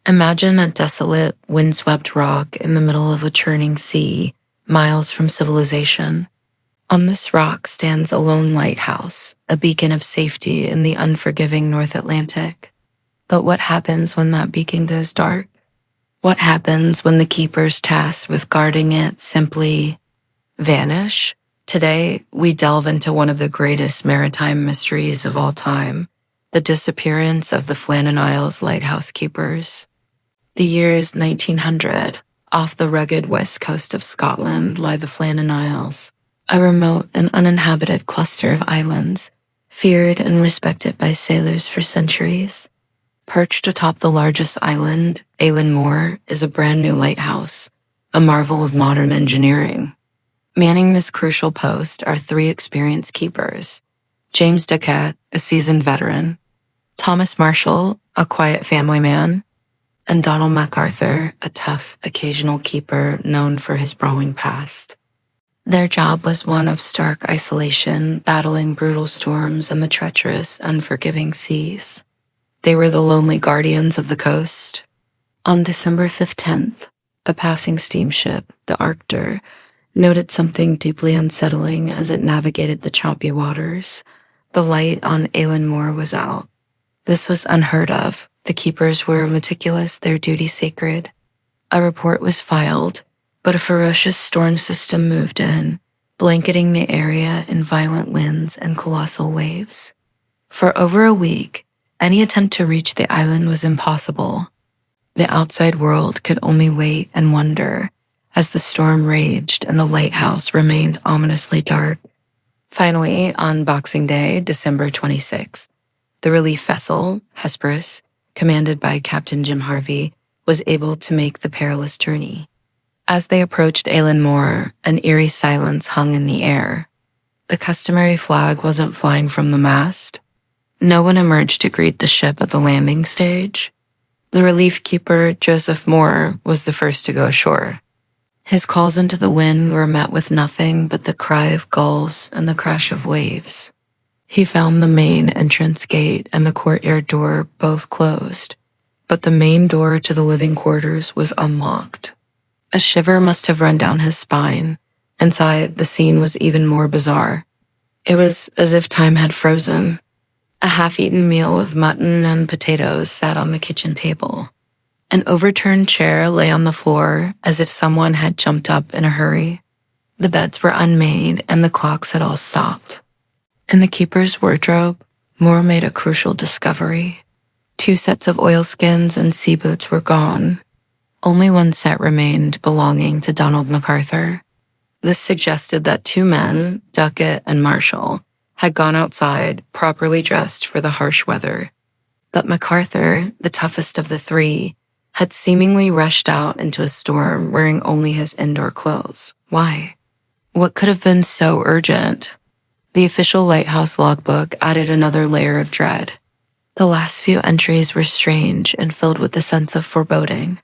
Imagine a desolate, windswept rock in the middle of a churning sea, miles from civilization. On this rock stands a lone lighthouse, a beacon of safety in the unforgiving North Atlantic. But what happens when that beacon goes dark? What happens when the keepers tasked with guarding it simply vanish? Today, we delve into one of the greatest maritime mysteries of all time, the disappearance of the Flannan Isles lighthouse keepers. The year is 1900. Off the rugged west coast of Scotland lie the Flannan Isles, a remote and uninhabited cluster of islands, feared and respected by sailors for centuries. Perched atop the largest island, Moor, is a brand new lighthouse, a marvel of modern engineering. Manning this crucial post are three experienced keepers: James Duquette, a seasoned veteran; Thomas Marshall, a quiet family man; and Donald MacArthur, a tough, occasional keeper known for his brawling past. Their job was one of stark isolation, battling brutal storms and the treacherous, unforgiving seas. They were the lonely guardians of the coast. On December 15th, a passing steamship, the Arctur, noted something deeply unsettling as it navigated the choppy waters. The light on Moor was out. This was unheard of. The keepers were meticulous, their duty sacred. A report was filed, but a ferocious storm system moved in, blanketing the area in violent winds and colossal waves. For over a week, any attempt to reach the island was impossible. The outside world could only wait and wonder as the storm raged and the lighthouse remained ominously dark. Finally, on Boxing Day, December 26th, the relief vessel, Hesperus, commanded by Captain Jim Harvey, was able to make the perilous journey. As they approached Moor, an eerie silence hung in the air. The customary flag wasn't flying from the mast. No one emerged to greet the ship at the landing stage. The relief keeper, Joseph Moore, was the first to go ashore. His calls into the wind were met with nothing but the cry of gulls and the crash of waves. He found the main entrance gate and the courtyard door both closed, but the main door to the living quarters was unlocked. A shiver must have run down his spine. Inside, the scene was even more bizarre. It was as if time had frozen. A half-eaten meal of mutton and potatoes sat on the kitchen table. An overturned chair lay on the floor as if someone had jumped up in a hurry. The beds were unmade and the clocks had all stopped. In the keeper's wardrobe, Moore made a crucial discovery. 2 sets of oilskins and sea boots were gone. Only one set remained, belonging to Donald MacArthur. This suggested that 2 men, Duckett and Marshall, had gone outside, properly dressed for the harsh weather. But MacArthur, the toughest of the 3, had seemingly rushed out into a storm wearing only his indoor clothes. Why? What could have been so urgent? The official lighthouse logbook added another layer of dread. The last few entries were strange and filled with a sense of foreboding.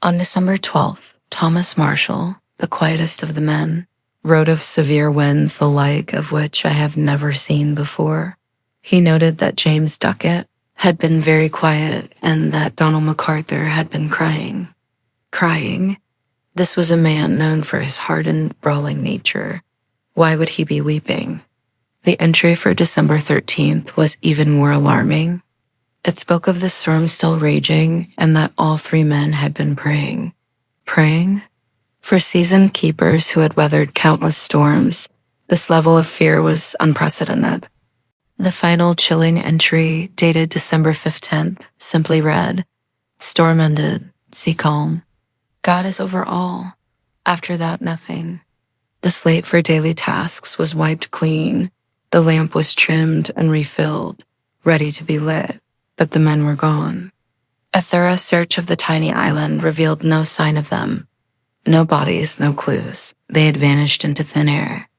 On December 12th, Thomas Marshall, the quietest of the men, wrote of severe winds the like of which I have never seen before. He noted that James Duckett had been very quiet and that Donald MacArthur had been crying. Crying? This was a man known for his hardened, brawling nature. Why would he be weeping? The entry for December 13th was even more alarming. It spoke of the storm still raging and that all 3 men had been praying. Praying? For seasoned keepers who had weathered countless storms, this level of fear was unprecedented. The final chilling entry, dated December 15th, simply read, "Storm ended, sea calm. God is over all. After that, nothing." The slate for daily tasks was wiped clean. The lamp was trimmed and refilled, ready to be lit, but the men were gone. A thorough search of the tiny island revealed no sign of them. No bodies, no clues. They had vanished into thin air.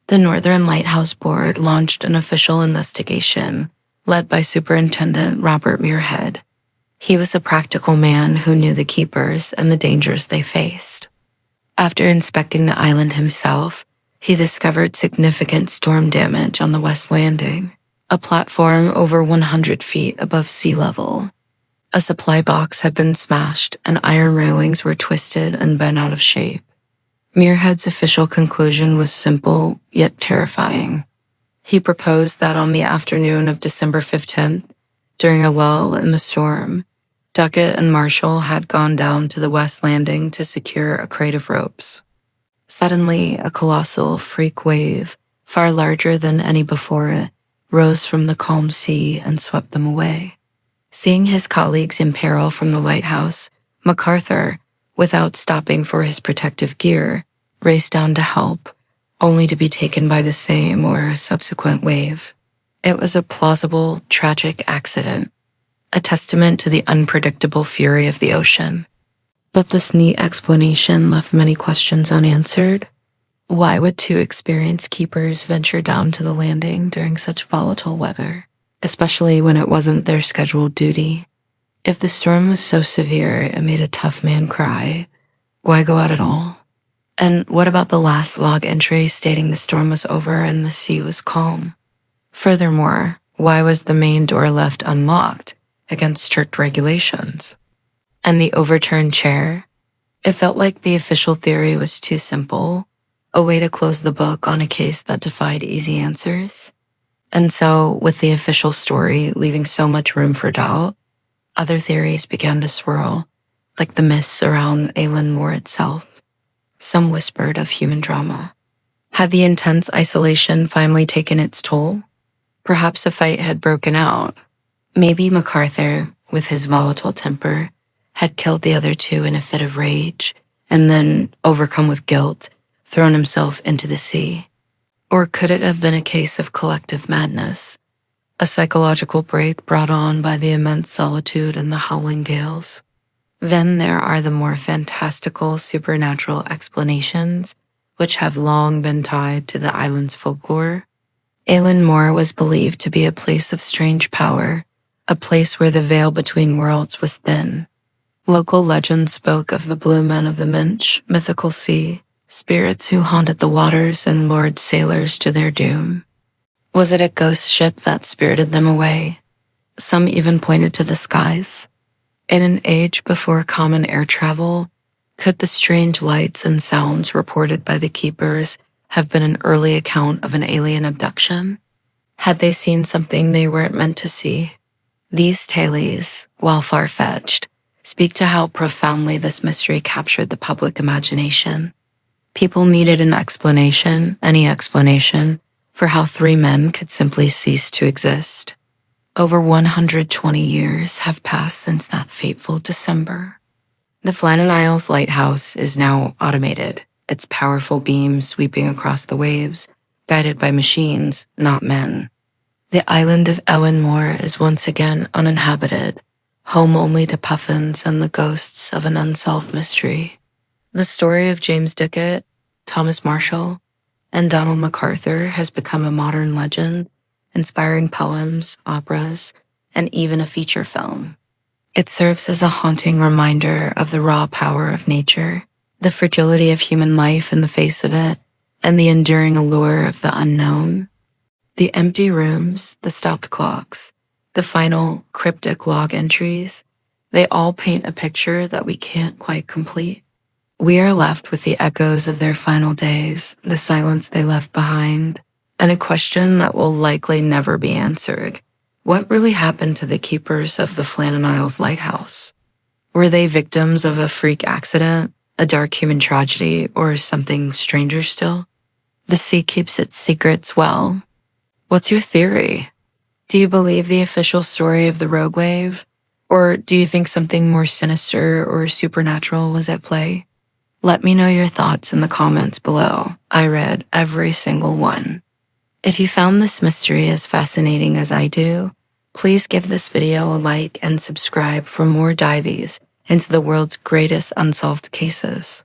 The Northern Lighthouse Board launched an official investigation, led by Superintendent Robert Muirhead. He was a practical man who knew the keepers and the dangers they faced. After inspecting the island himself, he discovered significant storm damage on the west landing, a platform over 100 feet above sea level. A supply box had been smashed and iron railings were twisted and bent out of shape. Muirhead's official conclusion was simple, yet terrifying. He proposed that on the afternoon of December 15th, during a lull in the storm, Duckett and Marshall had gone down to the west landing to secure a crate of ropes. Suddenly, a colossal freak wave, far larger than any before it, rose from the calm sea and swept them away. Seeing his colleagues in peril from the lighthouse, MacArthur, without stopping for his protective gear, raced down to help, only to be taken by the same or subsequent wave. It was a plausible, tragic accident, a testament to the unpredictable fury of the ocean. But this neat explanation left many questions unanswered. Why would two experienced keepers venture down to the landing during such volatile weather, especially when it wasn't their scheduled duty? If the storm was so severe it made a tough man cry, why go out at all? And what about the last log entry stating the storm was over and the sea was calm? Furthermore, why was the main door left unlocked against strict regulations? And the overturned chair? It felt like the official theory was too simple, a way to close the book on a case that defied easy answers. And so, with the official story leaving so much room for doubt, other theories began to swirl, like the myths around Alan Moore itself. Some whispered of human drama. Had the intense isolation finally taken its toll? Perhaps a fight had broken out. Maybe MacArthur, with his volatile temper, had killed the other two in a fit of rage, and then, overcome with guilt, thrown himself into the sea. Or could it have been a case of collective madness, a psychological break brought on by the immense solitude and the howling gales? Then there are the more fantastical supernatural explanations, which have long been tied to the island's folklore. Alan Moore was believed to be a place of strange power, a place where the veil between worlds was thin. Local legends spoke of the blue men of the Minch, mythical sea, spirits who haunted the waters and lured sailors to their doom. Was it a ghost ship that spirited them away? Some even pointed to the skies. In an age before common air travel, could the strange lights and sounds reported by the keepers have been an early account of an alien abduction? Had they seen something they weren't meant to see? These tales, while far-fetched, speak to how profoundly this mystery captured the public imagination. People needed an explanation, any explanation, for how three men could simply cease to exist. Over 120 years have passed since that fateful December. The Flannan Isles lighthouse is now automated, its powerful beams sweeping across the waves, guided by machines, not men. The island of Ellen Moore is once again uninhabited, home only to puffins and the ghosts of an unsolved mystery. The story of James Duckett, Thomas Marshall, and Donald MacArthur has become a modern legend, inspiring poems, operas, and even a feature film. It serves as a haunting reminder of the raw power of nature, the fragility of human life in the face of it, and the enduring allure of the unknown. The empty rooms, the stopped clocks, the final cryptic log entries, they all paint a picture that we can't quite complete. We are left with the echoes of their final days, the silence they left behind, and a question that will likely never be answered. What really happened to the keepers of the Flannan Isles lighthouse? Were they victims of a freak accident, a dark human tragedy, or something stranger still? The sea keeps its secrets well. What's your theory? Do you believe the official story of the rogue wave? Or do you think something more sinister or supernatural was at play? Let me know your thoughts in the comments below. I read every single one. If you found this mystery as fascinating as I do, please give this video a like and subscribe for more dives into the world's greatest unsolved cases.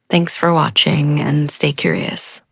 Thanks for watching and stay curious.